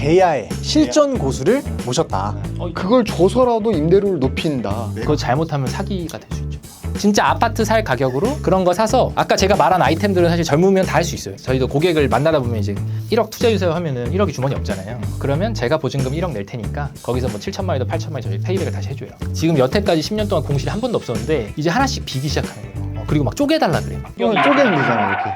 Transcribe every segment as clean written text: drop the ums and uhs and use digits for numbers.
제야의 실전 고수를 모셨다. 그걸 줘서라도 임대료를 높인다. 그거 잘못하면 사기가 될 수 있죠. 진짜 아파트 살 가격으로 그런 거 사서 아까 제가 말한 아이템들은 사실 젊으면 다 할 수 있어요. 저희도 고객을 만나다 보면 이제 1억 투자해주세요 하면은 1억이 주머니 없잖아요. 그러면 제가 보증금 1억 낼 테니까 거기서 뭐 7천만 원이든 8천만 원 저희 페이백을 다시 해줘요. 지금 여태까지 10년 동안 공실이 한 번도 없었는데 이제 하나씩 비기 시작하는 거예요. 그리고 막 쪼개달라 그래요. 이건 쪼개면 되잖아 이렇게.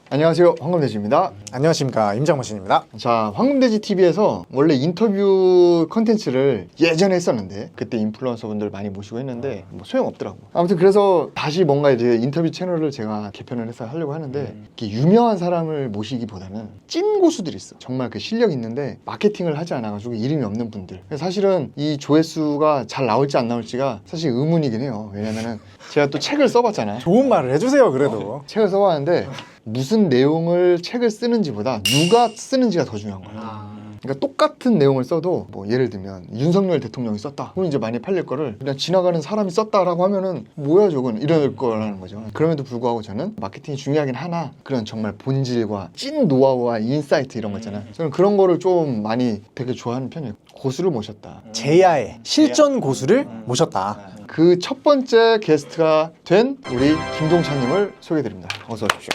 안녕하세요, 황금돼지입니다. 안녕하십니까, 임장모신입니다. 자, 황금돼지 TV에서 원래 인터뷰 컨텐츠를 예전에 했었는데 그때 인플루언서 분들 많이 모시고 했는데 뭐 소용없더라고. 아무튼 그래서 다시 뭔가 이제 인터뷰 채널을 제가 개편을 해서 하려고 하는데 이렇게 유명한 사람을 모시기보다는 찐 고수들이 있어. 정말 그 실력 있는데 마케팅을 하지 않아가지고 이름이 없는 분들. 사실은 이 조회수가 잘 나올지 안 나올지가 사실 의문이긴 해요. 왜냐면은 제가 또 책을 써봤잖아. 좋은 말을 해주세요, 그래도. 책을 써봤는데 무슨 내용을 책을 쓰는지보다 누가 쓰는지가 더 중요한 거야. 그러니까 똑같은 내용을 써도 뭐 예를 들면 윤석열 대통령이 썼다. 그럼 이제 많이 팔릴 거를 그냥 지나가는 사람이 썼다라고 하면은 뭐야 저건 이럴 거라는 거죠. 그럼에도 불구하고 저는 마케팅이 중요하긴 하나 그런 정말 본질과 찐 노하우와 인사이트 이런 거 있잖아요. 저는 그런 거를 좀 많이 되게 좋아하는 편이에요. 고수를 모셨다. 제야의 실전 고수를 모셨다. 그 첫 번째 게스트가 된 우리 김동찬님을 소개해드립니다. 어서 오십시오.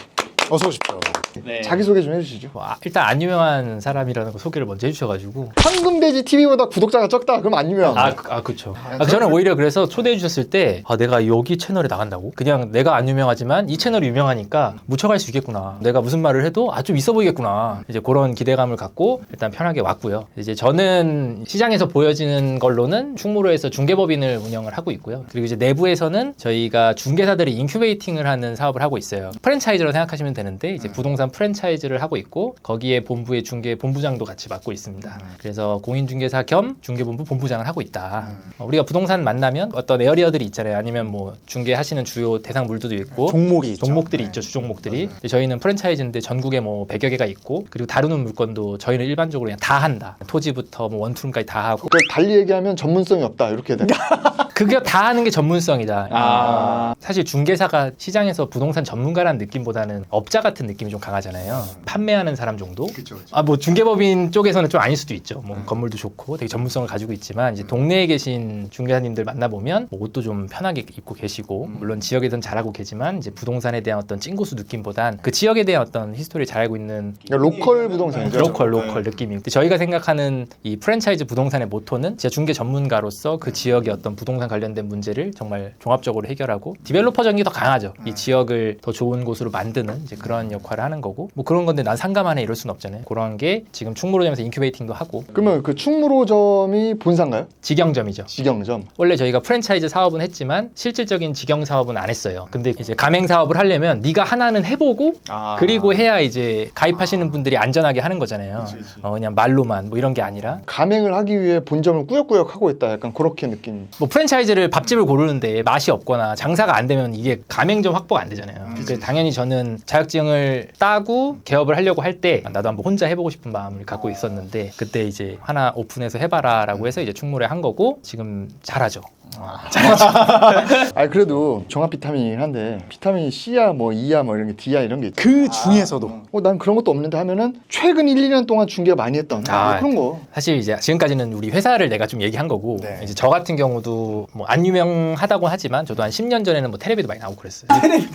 어서 오십시오. 네. 자기소개 좀 해주시죠. 일단 안 유명한 사람이라는 거 소개를 먼저 해주셔가지고 황금돼지 TV보다 구독자가 적다? 그럼 안 유명한 거야. 그쵸. 저는 오히려 그래서 초대해 주셨을 때 내가 여기 채널에 나간다고? 그냥 내가 안 유명하지만 이 채널이 유명하니까 묻혀갈 수 있겠구나. 내가 무슨 말을 해도 좀 있어 보이겠구나. 이제 그런 기대감을 갖고 일단 편하게 왔고요. 이제 저는 시장에서 보여지는 걸로는 충무로에서 중개법인을 운영을 하고 있고요. 그리고 이제 내부에서는 저희가 중개사들이 인큐베이팅을 하는 사업을 하고 있어요. 프랜차이즈로 생각하시면 되는데 이제 부동산 프랜차이즈를 하고 있고 거기에 본부의 중개 본부장도 같이 맡고 있습니다. 그래서 공인중개사 겸 중개본부 본부장을 하고 있다. 우리가 부동산 만나면 어떤 에어리어들이 있잖아요. 아니면 뭐 중개하시는 주요 대상물들도 있고 종목들이 있죠. 주종목들이. 저희는 프랜차이즈인데 전국에 뭐 100여 개가 있고 그리고 다루는 물건도 저희는 일반적으로 그냥 다 한다. 토지부터 뭐 원투룸까지 다 하고. 그러니까 달리 얘기하면 전문성이 없다 이렇게 돼. 그게 다 하는 게 전문성이다. 사실 중개사가 시장에서 부동산 전문가라는 느낌보다는 업자 같은 느낌이 좀 강하잖아요. 판매하는 사람 정도? 뭐 중개법인 쪽에서는 좀 아닐 수도 있죠. 뭐 건물도 좋고 되게 전문성을 가지고 있지만 이제 동네에 계신 중개사님들 만나보면 뭐 옷도 좀 편하게 입고 계시고 물론 지역에선 잘하고 계지만 이제 부동산에 대한 어떤 찐고수 느낌보단 그 지역에 대한 어떤 히스토리를 잘 알고 있는 그러니까 로컬 부동산이죠. 로컬 느낌이. 근데 저희가 생각하는 이 프랜차이즈 부동산의 모토는 진짜 중개 전문가로서 그 지역의 어떤 부동산 관련된 문제를 정말 종합적으로 해결하고 디벨로퍼적인 게 더 강하죠. 이 지역을 더 좋은 곳으로 만드는 이제 그런 역할을 하는 거고 뭐 그런 건데 난 상가만 해 이럴 순 없잖아요. 그런 게 지금 충무로점에서 인큐베이팅도 하고. 그러면 그 충무로점이 본사인가요? 직영점이죠. 직영점. 원래 저희가 프랜차이즈 사업은 했지만 실질적인 직영 사업은 안 했어요. 근데 이제 가맹 사업을 하려면 네가 하나는 해보고 그리고 해야 이제 가입하시는 분들이 안전하게 하는 거잖아요. 그냥 말로만 뭐 이런 게 아니라 가맹을 하기 위해 본점을 꾸역꾸역 하고 있다. 약간 그렇게 느낌. 뭐 프랜차이즈를 밥집을 고르는데 맛이 없거나 장사가 안 되면 이게 가맹점 확보가 안 되잖아요. 그래서 당연히 저는 자격증을 따고 개업을 하려고 할 때 나도 한번 혼자 해보고 싶은 마음을 갖고 있었는데 그때 이제 하나 오픈해서 해봐라라고 해서 이제 충무로에 한 거고 지금 잘하죠. 그래도 종합 비타민이긴 한데 비타민 C야 뭐 E야 뭐 이런 게 D야 이런 게 있죠. 그 중에서도 난 그런 것도 없는데 하면은 최근 1, 2년 동안 중개가 많이 했던 그런 거. 사실 이제 지금까지는 우리 회사를 내가 좀 얘기한 거고 이제 저 같은 경우도 뭐 안 유명하다고 하지만 저도 한 10년 전에는 뭐 텔레비도 많이 나오고 그랬어요.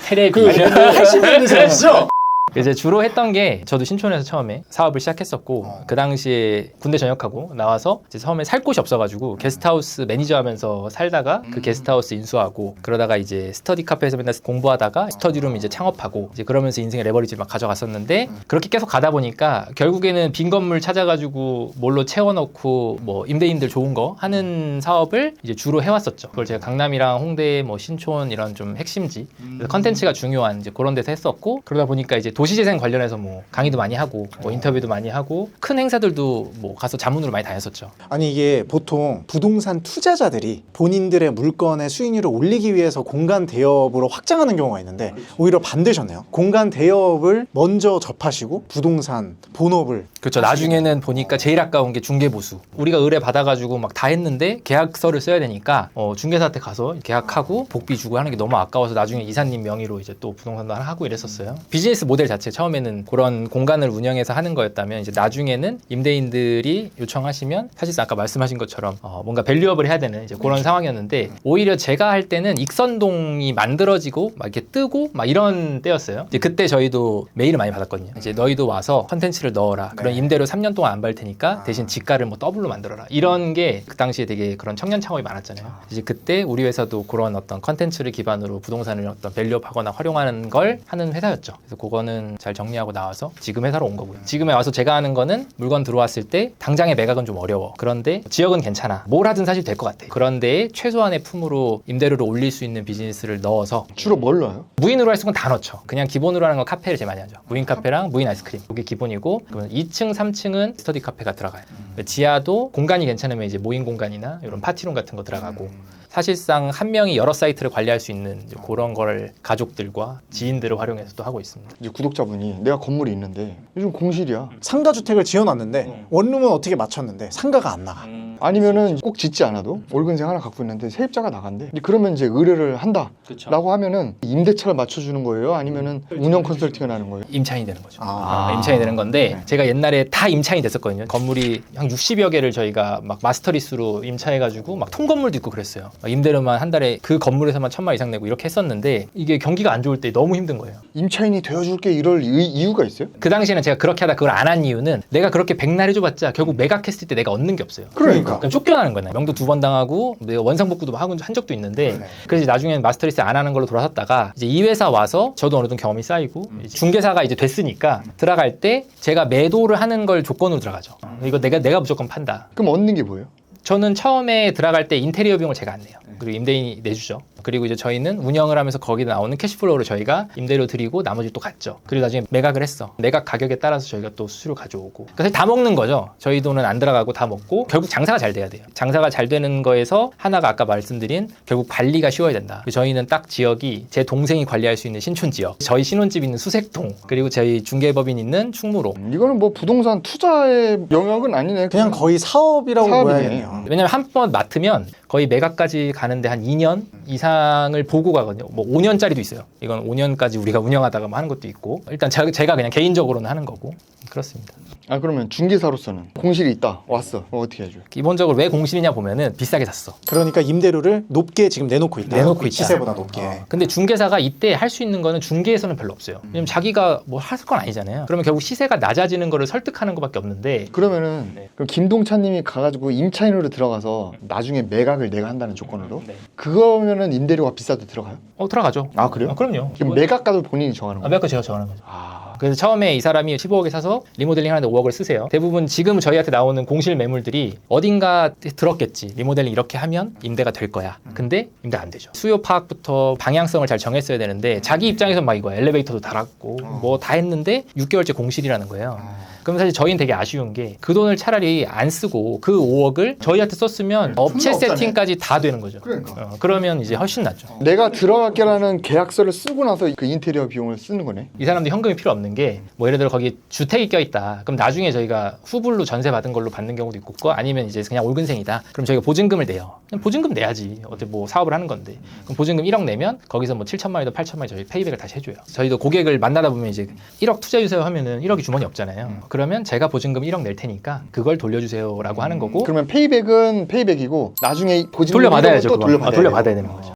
텔레비 하시면서 이제 주로 했던 게 저도 신촌에서 처음에 사업을 시작했었고 그 당시에 군대 전역하고 나와서 이제 처음에 살 곳이 없어가지고 게스트하우스 매니저 하면서 살다가 그 게스트하우스 인수하고 그러다가 이제 스터디 카페에서 맨날 공부하다가 스터디룸 이제 창업하고 이제 그러면서 인생의 레버리지를 막 가져갔었는데 그렇게 계속 가다 보니까 결국에는 빈 건물 찾아가지고 뭘로 채워넣고 뭐 임대인들 좋은 거 하는 사업을 이제 주로 해왔었죠. 그걸 제가 강남이랑 홍대 뭐 신촌 이런 좀 핵심지 컨텐츠가 중요한 이제 그런 데서 했었고 그러다 보니까 이제 도시재생 관련해서 뭐 강의도 많이 하고 뭐 인터뷰도 많이 하고 큰 행사들도 뭐 가서 자문으로 많이 다녔었죠. 아니 이게 보통 부동산 투자자들이 본인들의 물건의 수익률을 올리기 위해서 공간 대여업으로 확장하는 경우가 있는데 오히려 반대셨네요. 공간 대여업을 먼저 접하시고 부동산 본업을 그렇죠. 나중에는 보니까 제일 아까운 게 중개보수. 우리가 의뢰 받아가지고 막 다 했는데 계약서를 써야 되니까 중개사한테 가서 계약하고 복비 주고 하는 게 너무 아까워서 나중에 이사님 명의로 이제 또 부동산도 하나 하고 이랬었어요. 비즈니스 모델 자체 처음에는 그런 공간을 운영해서 하는 거였다면 이제 나중에는 임대인들이 요청하시면 사실상 아까 말씀하신 것처럼 뭔가 밸류업을 해야 되는 이제 그런 상황이었는데 오히려 제가 할 때는 익선동이 만들어지고 막 이렇게 뜨고 막 이런 때였어요. 이제 그때 저희도 메일을 많이 받았거든요. 이제 너희도 와서 컨텐츠를 넣어라. 그런 임대료 3년 동안 안 받을 테니까 대신 지가를 뭐 더블로 만들어라. 이런 게 그 당시에 되게 그런 청년 창업이 많았잖아요. 이제 그때 우리 회사도 그런 어떤 컨텐츠를 기반으로 부동산을 어떤 밸류업하거나 활용하는 걸 하는 회사였죠. 그래서 그거는 잘 정리하고 나와서 지금 회사로 온 거고요. 지금에 와서 제가 하는 거는 물건 들어왔을 때 당장의 매각은 좀 어려워. 그런데 지역은 괜찮아. 뭘 하든 사실 될 것 같아. 그런데 최소한의 품으로 임대료를 올릴 수 있는 비즈니스를 넣어서 주로 뭘 넣어요? 무인으로 할 수 있는 건 다 넣죠. 그냥 기본으로 하는 건 카페를 제일 많이 하죠. 무인 카페랑 무인 아이스크림. 이게 기본이고 그러면 2층, 3층은 스터디 카페가 들어가요. 지하도 공간이 괜찮으면 이제 모임 공간이나 이런 파티룸 같은 거 들어가고 사실상 한 명이 여러 사이트를 관리할 수 있는 이제 그런 걸 가족들과 지인들을 활용해서 또 하고 있습니다. 이제 구독자분이 내가 건물이 있는데 요즘 공실이야. 상가주택을 지어놨는데 원룸은 어떻게 맞췄는데 상가가 안 나가. 아니면은 꼭 짓지 않아도 월근생 하나 갖고 있는데 세입자가 나간대. 근데 그러면 이제 의뢰를 한다라고 하면은 임대차를 맞춰주는 거예요? 아니면은 운영 컨설팅을 하는 거예요? 임차인이 되는 거죠. 아. 임차인이 되는 건데 제가 옛날에 다 임차인이 됐었거든요. 건물이 한 60여 개를 저희가 막 마스터리스로 임차해가지고 막 통건물도 있고 그랬어요. 임대료만 한 달에 그 건물에서만 1,000만 이상 내고 이렇게 했었는데 이게 경기가 안 좋을 때 너무 힘든 거예요. 임차인이 되어줄게 이럴 이유가 있어요? 그 당시에는 제가 그렇게 하다 그걸 안 한 이유는 내가 그렇게 백날 해줘봤자 결국 매각했을 때 내가 얻는 게 없어요. 그러니까. 쫓겨나는 거네. 명도 2번 당하고 내가 원상복구도 한 적도 있는데 그래서 나중에는 마스터리스 안 하는 걸로 돌아섰다가 이제 이 회사 와서 저도 어느 정도 경험이 쌓이고 중개사가 이제 됐으니까 들어갈 때 제가 매도를 하는 걸 조건으로 들어가죠. 이거 내가 무조건 판다. 그럼 얻는 게 뭐예요? 저는 처음에 들어갈 때 인테리어 비용을 제가 안 내요. 그리고 임대인이 내주죠. 그리고 이제 저희는 운영을 하면서 거기 나오는 캐시플로우를 저희가 임대료 드리고 나머지 또 갔죠. 그리고 나중에 매각을 했어. 매각 가격에 따라서 저희가 또 수수료 가져오고. 그래서 다 먹는 거죠. 저희 돈은 안 들어가고 다 먹고 결국 장사가 잘 돼야 돼요. 장사가 잘 되는 거에서 하나가 아까 말씀드린 결국 관리가 쉬워야 된다. 저희는 딱 지역이 제 동생이 관리할 수 있는 신촌 지역, 저희 신혼집 있는 수색동, 그리고 저희 중개법인 있는 충무로. 이거는 뭐 부동산 투자의 영역은 아니네. 그냥 거의 사업이라고 사업이네. 보야겠네요. 왜냐면 한 번 맡으면 거의 매각까지 가는데 한 2년 이상을 보고 가거든요. 뭐 5년짜리도 있어요. 이건 5년까지 우리가 운영하다가 뭐 하는 것도 있고 일단 제가 그냥 개인적으로는 하는 거고 그렇습니다. 아 그러면 중개사로서는 공실이 있다 왔어. 어떻게 해줘? 기본적으로 왜 공실이냐 보면은 비싸게 샀어. 그러니까 임대료를 높게 지금 내놓고 있다. 내놓고 있다. 시세보다 높게. 근데 중개사가 이때 할 수 있는 거는 중개에서는 별로 없어요. 왜냐면 자기가 뭐 할 건 아니잖아요. 그러면 결국 시세가 낮아지는 거를 설득하는 것밖에 없는데 그러면은 그럼 김동찬님이 가가지고 임차인으로 들어가서 나중에 매각을 내가 한다는 조건으로 그거면은 임대료가 비싸도 들어가요? 들어가죠. 아 그래요? 그럼요. 그럼 매각가도 본인이 정하는 거예요? 매각 제가 정하는 거죠. 아 그래서 처음에 이 사람이 15억에 사서 리모델링 하는데 5억을 쓰세요. 대부분 지금 저희한테 나오는 공실 매물들이 어딘가 들었겠지. 리모델링 이렇게 하면 임대가 될 거야. 근데 임대가 안 되죠. 수요 파악부터 방향성을 잘 정했어야 되는데 자기 입장에서 막 이거 엘리베이터도 달았고 뭐 다 했는데 6개월째 공실이라는 거예요. 그럼 사실 저희는 되게 아쉬운 게 그 돈을 차라리 안 쓰고 그 5억을 저희한테 썼으면 업체 없잖아요. 세팅까지 다 되는 거죠. 그러니까. 그러면 이제 훨씬 낫죠. 내가 들어갈게라는 계약서를 쓰고 나서 그 인테리어 비용을 쓰는 거네. 이 사람도 현금이 필요 없는 게 뭐 예를 들어 거기 주택이 껴있다. 그럼 나중에 저희가 후불로 전세 받은 걸로 받는 경우도 있고 아니면 이제 그냥 올근생이다. 그럼 저희가 보증금을 내요. 그냥 보증금 내야지. 어떻게 뭐 사업을 하는 건데. 그럼 보증금 1억 내면 거기서 뭐 7천만 원이든 8천만 원 저희 페이백을 다시 해줘요. 저희도 고객을 만나다 보면 이제 1억 투자해주세요 하면은 1억이 주머니 없잖아요. 그러면 제가 보증금 1억 낼 테니까 그걸 돌려주세요라고 하는 거고 그러면 페이백은 페이백이고 나중에 보증금 돌려받아야죠. 또 그건. 돌려받아야 되는 거죠.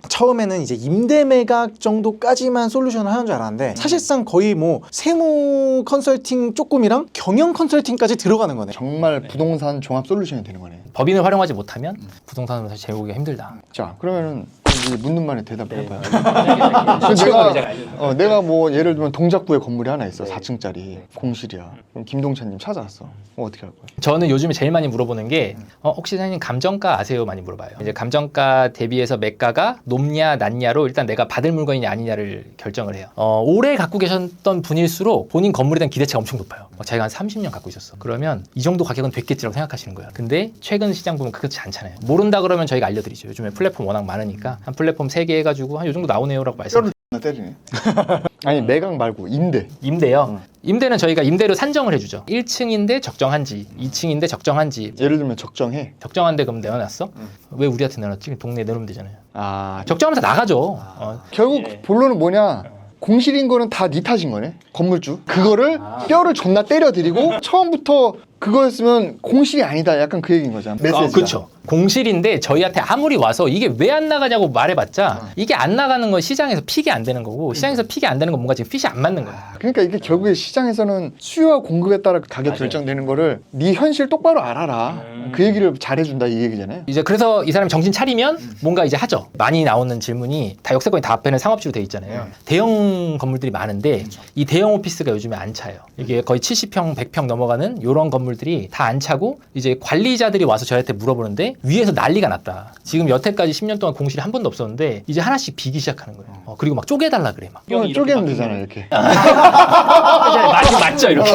처음에는 이제 임대 매각 정도까지만 솔루션을 하는 줄 알았는데 사실상 거의 뭐 세무 컨설팅 조금이랑 경영 컨설팅까지 들어가는 거네. 정말 부동산 종합 솔루션이 되는 거네. 법인을 활용하지 못하면 부동산으로 사실 재우기가 힘들다. 자 그러면은 이제 묻는 말에 대답을 해봐요. 네. 내가 뭐 예를 들면 동작구에 건물이 하나 있어. 4층짜리 공실이야. 그럼 김동찬님 찾아왔어. 어떻게 할 거야? 저는 요즘에 제일 많이 물어보는 게 혹시 사장님 감정가 아세요? 많이 물어봐요. 이제 감정가 대비해서 매가가 높냐 낮냐로 일단 내가 받을 물건이냐 아니냐를 결정을 해요. 오래 갖고 계셨던 분일수록 본인 건물에 대한 기대치가 엄청 높아요. 자기가 한 30년 갖고 있었어. 그러면 이 정도 가격은 됐겠지라고 생각하시는 거예요. 근데 최근 시장 보면 그렇지 않잖아요. 모른다 그러면 저희가 알려드리죠. 요즘에 플랫폼 워낙 많으니까 한 플랫폼 3개 해가지고 한 요 정도 나오네요라고 말씀드려요. 뼈를 때리네. 아니 매각 말고 임대. 임대요. 임대는 저희가 임대료 산정을 해주죠. 1층인데 적정한지, 2층인데 적정한지. 예를 들면 적정해. 적정한데 그럼 내어놨어? 왜 우리한테 내놨지? 동네에 내놓으면 되잖아요. 아 적정하면서 나가죠. 결국 본론은 뭐냐? 공실인 거는 다 니 탓인 거네. 건물주. 그거를 뼈를 존나 때려드리고 처음부터 그거였으면 공실이 아니다. 약간 그 얘기인 거잖아. 메시지가. 그렇죠. 공실인데 저희한테 아무리 와서 이게 왜 안 나가냐고 말해봤자 이게 안 나가는 건 시장에서 픽이 안 되는 거고 시장에서 픽이 안 되는 건 뭔가 지금 핏이 안 맞는 거야. 그러니까 이게 결국에 시장에서는 수요와 공급에 따라 가격 결정되는 거를 네 현실 똑바로 알아라. 그 얘기를 잘해준다 이 얘기잖아요. 이제 그래서 이 사람이 정신 차리면 뭔가 이제 하죠. 많이 나오는 질문이 다 역세권이 다 앞에는 상업지로 돼 있잖아요. 대형 건물들이 많은데 이 대형 오피스가 요즘에 안 차요. 이게 거의 70평, 100평 넘어가는 이런 건물들이 다 안 차고 이제 관리자들이 와서 저희한테 물어보는데 위에서 난리가 났다. 지금 여태까지 10년 동안 공실이 한 번도 없었는데 이제 하나씩 비기 시작하는 거예요. 그리고 막 쪼개달라 그래 막. 그러면 쪼개면 되잖아 이렇게. 맞죠 이렇게.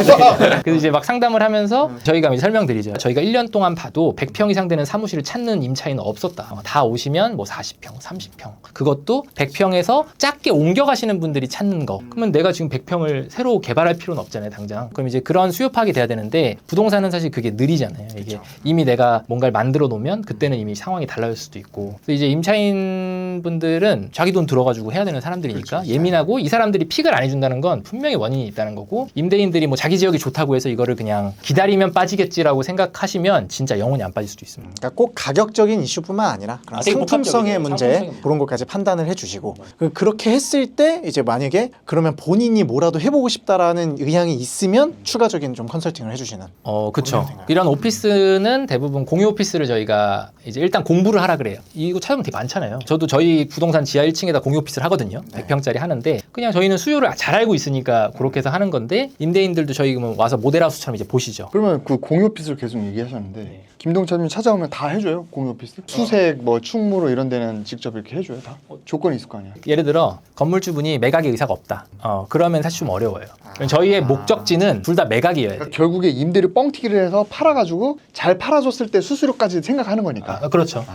그래서 이제 막 상담을 하면서 저희가 이제 설명드리죠. 저희가 1년 동안 봐도 100평 이상 되는 사무실을 찾는 임차인은 없었다. 다 오시면 뭐 40평, 30평. 그것도 100평에서 작게 옮겨가시는 분들이 찾는 거. 그러면 내가 지금 100평을 새로 개발할 필요는 없잖아요, 당장. 그럼 이제 그런 수요 파악이 돼야 되는데 부동산은 사실 그게 느리잖아요. 이게 이미 내가 뭔가를 만들어 놓으면 그때는 이미 상황이 달라질 수도 있고. 그래서 이제 임차인 분들은 자기 돈 들어가지고 해야 되는 사람들이니까 예민하고 이 사람들이 픽을 안 해준다는 건 분명히 원인이 있다는 거고 임대인들이 뭐 자기 지역이 좋다고 해서 이거를 그냥 기다리면 빠지겠지라고 생각하시면 진짜 영원히 안 빠질 수도 있습니다. 그러니까 꼭 가격적인 이슈뿐만 아니라 그런 되게 상품성의 복합적이네요. 문제 상품성의 그런 것까지 판단을 해주시고 그렇게 했을 때 이제 만약에 그러면 본인이 뭐라도 해보고 싶다라는 의향이 있으면 추가적인 좀 컨설팅을 해주시는. 그렇죠. 이런 오피스는 대부분 공유 오피스를 저희가 이제 일단 공부를 하라 그래요. 이거 찾으면 되게 많잖아요. 저도 저희 부동산 지하 1층에다 공유 오피스를 하거든요. 100평짜리 하는데 그냥 저희는 수요를 잘 알고 있으니까 그렇게 해서 하는 건데 임대인들도 저희 그러면 와서 모델하우스처럼 이제 보시죠. 그러면 그 공유 오피스를 계속 얘기하셨는데 김동찬님 찾아오면 다 해줘요 공유 오피스? 수색 뭐 충무로 이런 데는 직접 이렇게 해줘요 다? 조건이 있을 거 아니야? 예를 들어 건물주분이 매각의 의사가 없다. 그러면 사실 좀 어려워요. 저희의 목적지는 둘 다 매각이어야 돼요. 그러니까 결국에 임대료 뻥튀기를 해서 팔아가지고 잘 팔아줬을 때 수수료까지 생각하는 거니까. 그렇죠.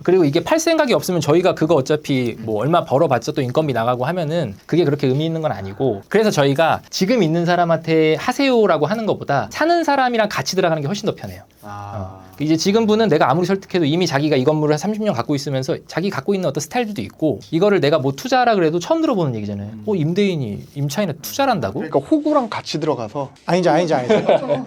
그리고 이게 팔 생각이 없으면 저희가 그거 어차피 뭐 얼마 벌어봤자 또 인건비 나가고 하면은 그게 그렇게 의미 있는 건 아니고 그래서 저희가 지금 있는 사람한테 하세요라고 하는 것보다 사는 사람이랑 같이 들어가는 게 훨씬 더 편해요. 이제 지금 분은 내가 아무리 설득해도 이미 자기가 이 건물을 한 30년 갖고 있으면서 자기 갖고 있는 어떤 스타일들도 있고 이거를 내가 뭐 투자하라 그래도 처음 들어보는 얘기잖아요. 임대인이 임차인에 투자를 한다고? 그러니까 호구랑 같이 들어가서 아니죠.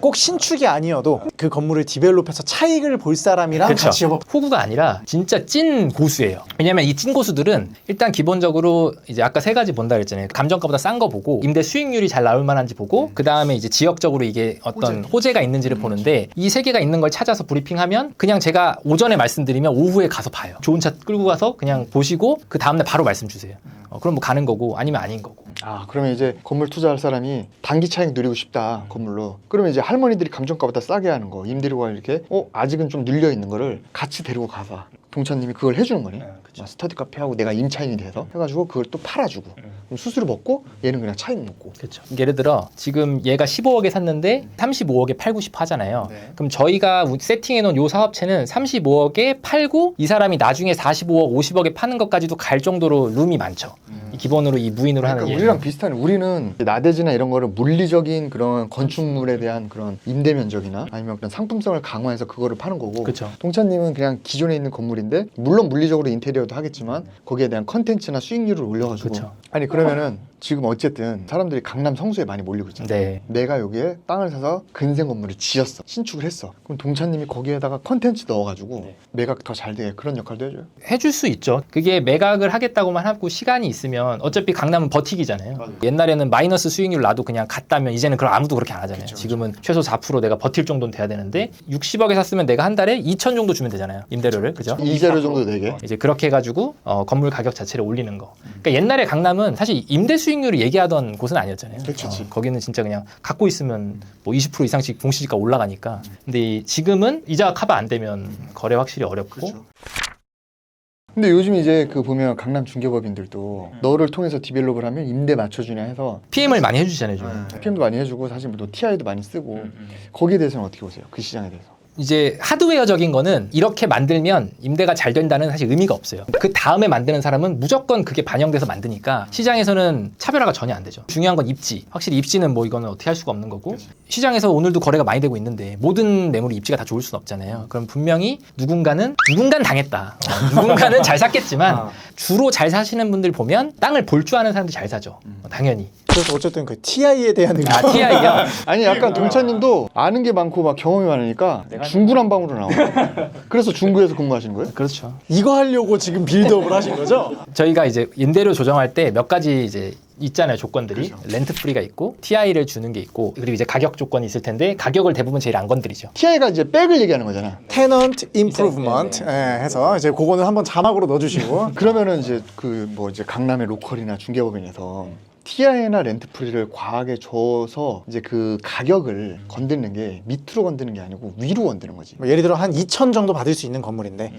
꼭 신축이 아니어도 그 건물을 디벨롭해서 차익을 볼 사람이랑 그쵸. 같이 호구가 아니라 진짜 찐 고수예요. 왜냐면 이 찐 고수들은 일단 기본적으로 이제 아까 세 가지 본다 그랬잖아요. 감정가보다 싼 거 보고 임대 수익률이 잘 나올 만한지 보고 그 다음에 이제 지역적으로 이게 어떤 호재가 있는지를 보는데 이 세 개가 있는 걸 찾아서 브리핑하면 그냥 제가 오전에 말씀드리면 오후에 가서 봐요. 좋은 차 끌고 가서 그냥 보시고 그 다음날 바로 말씀 주세요. 그럼 뭐 가는 거고 아니면 아닌 거고. 그러면 이제 건물 투자할 사람이 단기 차익 누리고 싶다 건물로 그러면 이제 할머니들이 감정가보다 싸게 하는 거 임대료가 이렇게 아직은 좀 늘려 있는 거를 같이 데리고 가서 동찬님이 그걸 해주는 거네. 스터디 카페하고 내가 임차인이 돼서 해가지고 그걸 또 팔아주고 그럼 수수료 먹고 얘는 그냥 차익 먹고. 그렇죠. 예를 들어 지금 얘가 15억에 샀는데 35억에 팔고 싶어 하잖아요. 그럼 저희가 세팅해 놓은 요 사업체는 35억에 팔고 이 사람이 나중에 45억, 50억에 파는 것까지도 갈 정도로 룸이 많죠. 기본으로 이 무인으로 그러니까 하는 우리랑 비슷하네. 우리는 나대지나 이런 거를 물리적인 그런 건축물에 대한 그런 임대 면적이나 아니면 그런 상품성을 강화해서 그거를 파는 거고. 그쵸. 동찬님은 그냥 기존에 있는 건물인데 물론 물리적으로 인테리어도 하겠지만 거기에 대한 컨텐츠나 수익률을 올려가지고. 그쵸. 아니 그러면은 지금 어쨌든 사람들이 강남 성수에 많이 몰리고 있잖아. 네. 내가 여기에 땅을 사서 근생 건물을 지었어. 신축을 했어. 그럼 동찬님이 거기에다가 컨텐츠 넣어가지고 매각 더 잘 되게 그런 역할도 해줘요. 해줄 수 있죠. 그게 매각을 하겠다고만 하고 시간이 있으면 어차피 강남은 버티기잖아요. 옛날에는 마이너스 수익률 나도 그냥 갔다면 이제는 그럼 아무도 그렇게 안 하잖아요. 지금은 최소 4% 내가 버틸 정도는 돼야 되는데 60억에 샀으면 내가 한 달에 2천 정도 주면 되잖아요. 임대료를. 그죠? 이자료 정도 내게. 이제 그렇게 해가지고 건물 가격 자체를 올리는 거. 그러니까 옛날에 강남은 사실 임대 수익률을 얘기하던 곳은 아니었잖아요. 거기는 진짜 그냥 갖고 있으면 뭐 20% 이상씩 공시지가 올라가니까. 근데 지금은 이자가 커버 안 되면 거래 확실히 어렵고. 근데 요즘 이제 그 보면 강남 중개법인들도 너를 통해서 디벨롭을 하면 임대 맞춰주냐 해서 PM을 많이 해주잖아요. 지금. PM도 많이 해주고 사실 뭐 TI도 많이 쓰고 거기에 대해서는 어떻게 보세요? 그 시장에 대해서. 이제 하드웨어적인 거는 이렇게 만들면 임대가 잘 된다는 사실 의미가 없어요. 그 다음에 만드는 사람은 무조건 그게 반영돼서 만드니까 시장에서는 차별화가 전혀 안 되죠. 중요한 건 입지. 확실히 입지는 뭐 이거는 어떻게 할 수가 없는 거고 시장에서 오늘도 거래가 많이 되고 있는데 모든 매물이 입지가 다 좋을 수는 없잖아요. 그럼 분명히 누군가는 당했다. 누군가는 잘 샀겠지만 주로 잘 사시는 분들 보면 땅을 볼 줄 아는 사람들이 잘 사죠. 당연히. 그래서 어쨌든 그 TI에 대한 의견. TI요? 아니 약간 동찬님도 아는 게 많고 막 경험이 많으니까 중구난방으로 나와요. 그래서 중구에서 근무하시는 거예요? 그렇죠. 이거 하려고 지금 빌드업을 하신 거죠? 저희가 이제 임대료 조정할 때 몇 가지 이제 있잖아요, 조건들이. 렌트 프리가 있고 TI를 주는 게 있고 그리고 이제 가격 조건이 있을 텐데 가격을 대부분 제일 안 건드리죠. TI가 이제 백을 얘기하는 거잖아. 테넌트 임프루브먼트 해서 이제 그거는 한번 자막으로 넣어주시고 그러면은 이제 그 뭐 이제 강남의 로컬이나 중개법인에서 TI나 렌트프리를 과하게 줘서 이제 그 가격을 건드는 게 밑으로 건드는 게 아니고 위로 건드는 거지. 뭐 예를 들어 한 2천 정도 받을 수 있는 건물인데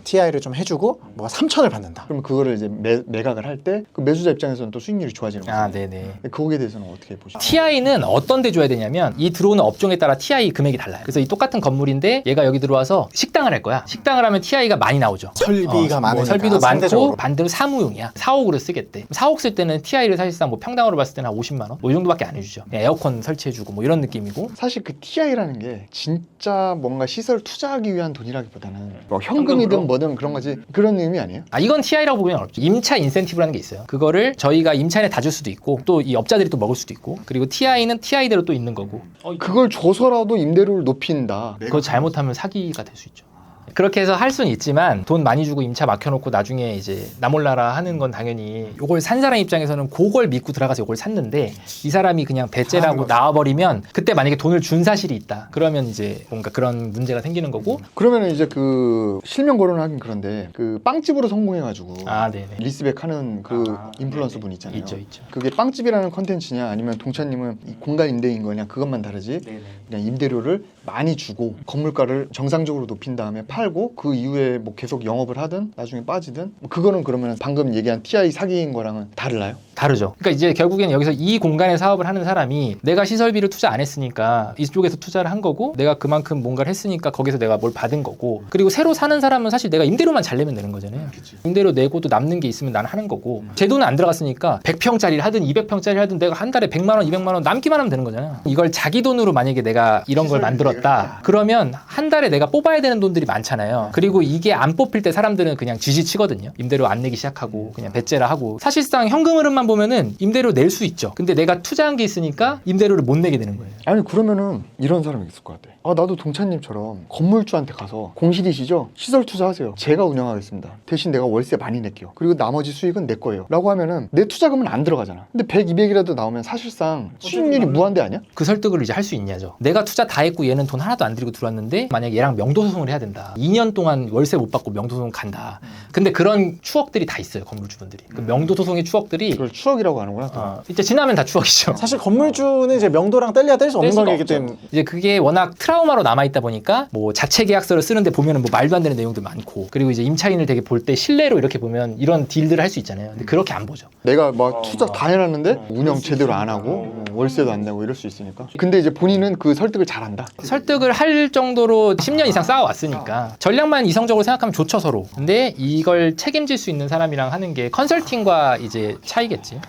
TI를 좀 해주고 뭐가 3천을 받는다. 그럼 그거를 이제 매각을 할 때 그 매수자 입장에서는 또 수익률이 좋아지는 거죠. 네네. 거기에 대해서는 어떻게 보시나요? TI는 어떤 데 줘야 되냐면 이 들어오는 업종에 따라 TI 금액이 달라요. 그래서 이 똑같은 건물인데 얘가 여기 들어와서 식당을 할 거야. 식당을 하면 TI가 많이 나오죠. 설비가 많으니까 뭐 설비도 상대적으로. 많고 반대로 사무용이야. 4억으로 쓰겠대. 4억 쓸 때는 TI를 사실상 뭐 평당으로 봤을 때는 한 50만 원? 뭐 이 정도밖에 안 해주죠. 그냥 에어컨 설치해주고 뭐 이런 느낌이고. 사실 그 TI라는 게 진짜 뭔가 시설 투자하기 위한 돈이라기보다는 뭐 현금이든 뭐든 그런 거지 그런 의미 아니에요? 이건 TI라고 보기엔 어렵죠. 임차 인센티브라는 게 있어요. 그거를 저희가 임차인에 다 줄 수도 있고 또 이 업자들이 또 먹을 수도 있고 그리고 TI는 TI대로 또 있는 거고 그걸 줘서라도 임대료를 높인다. 그거 잘못하면 사기가 될 수 있죠. 그렇게 해서 할 수는 있지만 돈 많이 주고 임차 막혀놓고 나중에 이제 나 몰라라 하는 건 당연히 요걸 산 사람 입장에서는 그걸 믿고 들어가서 요걸 샀는데 이 사람이 그냥 배째라고 나와버리면 그때 만약에 돈을 준 사실이 있다 그러면 이제 뭔가 그런 문제가 생기는 거고. 그러면 이제 그 실명 거론을 하긴 그런데 그 빵집으로 성공해가지고 네네. 리스백 하는 그 인플루언서 분 있잖아요. 있죠. 그게 빵집이라는 컨텐츠냐 아니면 동찬님은 이 공간 임대인 거냐 그것만 다르지 그냥 임대료를 많이 주고 건물가를 정상적으로 높인 다음에 팔고 그 이후에 뭐 계속 영업을 하든 나중에 빠지든 뭐 그거는 그러면 방금 얘기한 TI 사기인 거랑은 다르나요? 다르죠. 그러니까 이제 결국에는 여기서 이 공간에 사업을 하는 사람이 내가 시설비를 투자 안 했으니까 이쪽에서 투자를 한 거고 내가 그만큼 뭔가를 했으니까 거기서 내가 뭘 받은 거고 그리고 새로 사는 사람은 사실 내가 임대료만 잘 내면 되는 거잖아요. 임대료 내고도 남는 게 있으면 나는 하는 거고 제 돈은 안 들어갔으니까 100평짜리를 하든 200평짜리를 하든 내가 한 달에 100만 원, 200만 원 남기만 하면 되는 거잖아. 이걸 자기 돈으로 만약에 내가 이런 걸 만들었다. 그러면 한 달에 내가 뽑아야 되는 돈들이 많잖아요. 그리고 이게 안 뽑힐 때 사람들은 그냥 지지치거든요. 임대료 안 내기 시작하고 그냥 배째라 하고 사실상 현금 흐름만 보면은 임대료 낼 수 있죠. 근데 내가 투자한 게 있으니까 임대료를 못 내게 되는 거예요. 아니 그러면은 이런 사람이 있을 것 같아. 나도 동찬님처럼 건물주한테 가서 공실이시죠? 시설 투자하세요. 제가 운영하겠습니다. 대신 내가 월세 많이 낼게요. 그리고 나머지 수익은 내 거예요. 라고 하면은 내 투자금은 안 들어가잖아. 근데 100, 200이라도 나오면 사실상 수익률이 무한대 아니야? 그 설득을 이제 할 수 있냐죠. 내가 투자 다 했고 얘는 돈 하나도 안 들이고 들어왔는데 만약에 얘랑 명도소송을 해야 된다. 2년 동안 월세 못 받고 명도소송 간다. 근데 그런 추억들이 다 있어요. 건물주분들이. 그 명도소송의 추억들이 그걸 추억이라고 하는구나. 이제 지나면 다 추억이죠. 사실 건물주는 이제 명도랑 뗄래야 뗄 수 없는 수가 관계이기 없죠. 때문에 이제 그게 워낙 트라우마로 남아있다 보니까 뭐 자체 계약서를 쓰는데 보면은 뭐 말도 안 되는 내용도 많고 그리고 이제 임차인을 되게 볼 때 신뢰로 이렇게 보면 이런 딜들을 할 수 있잖아요. 근데 그렇게 안 보죠. 내가 막 투자 다 해놨는데 운영 제대로 안 하고 월세도 안 내고 이럴 수 있으니까. 근데 이제 본인은 그 설득을 잘한다. 설득을 할 정도로 10년 이상 쌓아왔으니까 전략만 이성적으로 생각하면 좋죠 서로. 근데 이걸 책임질 수 있는 사람이랑 하는 게 컨설팅과 이제 차이겠지.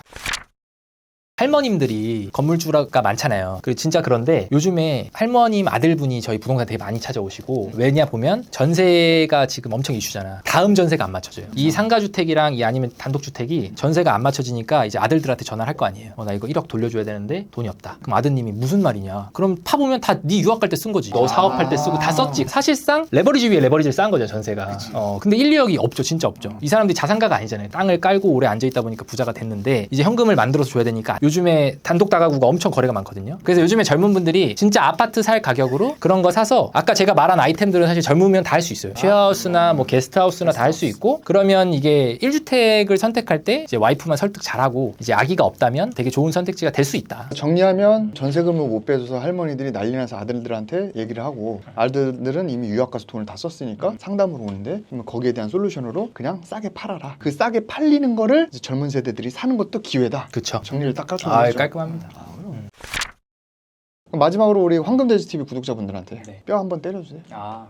할머님들이 건물주가 많잖아요. 그리고 진짜 그런데 요즘에 할머님 아들분이 저희 부동산 되게 많이 찾아오시고 왜냐 보면 전세가 지금 엄청 이슈잖아. 다음 전세가 안 맞춰져요. 이 상가주택이랑 이 아니면 단독주택이 전세가 안 맞춰지니까 이제 아들들한테 전화를 할 거 아니에요. 나 이거 1억 돌려줘야 되는데 돈이 없다. 그럼 아드님이 무슨 말이냐. 그럼 파보면 다 네 유학 갈 때 쓴 거지. 너 사업할 때 쓰고 다 썼지. 사실상 레버리지 위에 레버리지를 쌓은 거죠 전세가. 근데 1, 2억이 없죠. 진짜 없죠. 이 사람들이 자산가가 아니잖아요. 땅을 깔고 오래 앉아있다 보니까 부자가 됐는데 이제 현금을 만들어서 줘야 되니까 요즘에 단독 다가구가 엄청 거래가 많거든요. 그래서 요즘에 젊은 분들이 진짜 아파트 살 가격으로 그런 거 사서 아까 제가 말한 아이템들은 사실 젊으면 다 할 수 있어요. 쉐어하우스나 뭐 게스트하우스나 다 할 수 있고 그러면 이게 1주택을 선택할 때 이제 와이프만 설득 잘하고 이제 아기가 없다면 되게 좋은 선택지가 될 수 있다. 정리하면 전세금을 못 빼줘서 할머니들이 난리 나서 아들들한테 얘기를 하고 아들들은 이미 유학 가서 돈을 다 썼으니까 상담으로 오는데 그러면 거기에 대한 솔루션으로 그냥 싸게 팔아라. 그 싸게 팔리는 거를 이제 젊은 세대들이 사는 것도 기회다. 그쵸. 정리를 딱 깔끔하게 깔끔합니다. 마지막으로 우리 황금돼지 TV 구독자분들한테 네. 뼈 한번 때려주세요.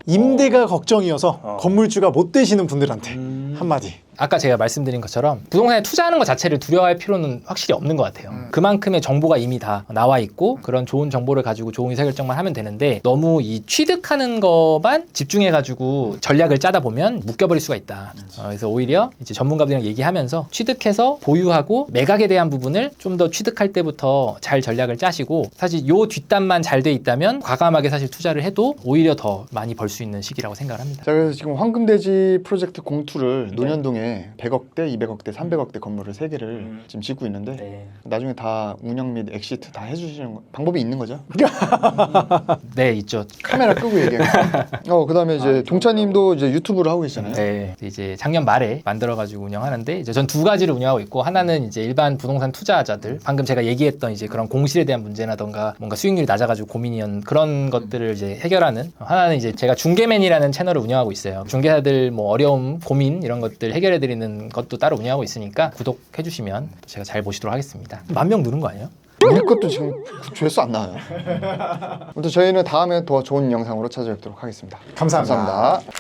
임대가 걱정이어서 건물주가 못 되시는 분들한테 한마디. 아까 제가 말씀드린 것처럼 부동산에 투자하는 것 자체를 두려워할 필요는 확실히 없는 것 같아요. 그만큼의 정보가 이미 다 나와 있고 그런 좋은 정보를 가지고 좋은 의사결정만 하면 되는데 너무 이 취득하는 것만 집중해가지고 전략을 짜다 보면 묶여버릴 수가 있다. 그래서 오히려 이제 전문가들이랑 얘기하면서 취득해서 보유하고 매각에 대한 부분을 좀 더 취득할 때부터 잘 전략을 짜시고 사실 요 뒷단만 잘 돼 있다면 과감하게 사실 투자를 해도 오히려 더 많이 벌 수 있는 시기라고 생각을 합니다. 자, 그래서 지금 황금돼지 프로젝트 공투를 노년동에 100억대, 200억대, 300억대 건물을 3개를 지금 짓고 있는데 나중에 다 운영 및 엑시트 다 해주시는 방법이 있는 거죠? 네, 있죠. 카메라 끄고 얘기해요. 그다음에 이제 동차님도 이제 유튜브를 하고 계시잖아요. 네, 이제 작년 말에 만들어가지고 운영하는데 이제 전 두 가지를 운영하고 있고 하나는 이제 일반 부동산 투자자들 방금 제가 얘기했던 이제 그런 공실에 대한 문제라던가 뭔가 수익률이 낮아가지고 고민이었던 그런 것들을 이제 해결하는 하나는 이제 제가 중개맨이라는 채널을 운영하고 있어요. 중개사들 뭐 어려움, 고민 이런 것들 해결해드리는 것도 따로 운영하고 있으니까 구독해주시면 제가 잘 모시도록 하겠습니다. 10,000명 누른 거 아니에요? 우리 것도 지금 조회수 안 나와요. 아무튼 저희는 다음에 더 좋은 영상으로 찾아뵙도록 하겠습니다. 감사합니다. 감사합니다.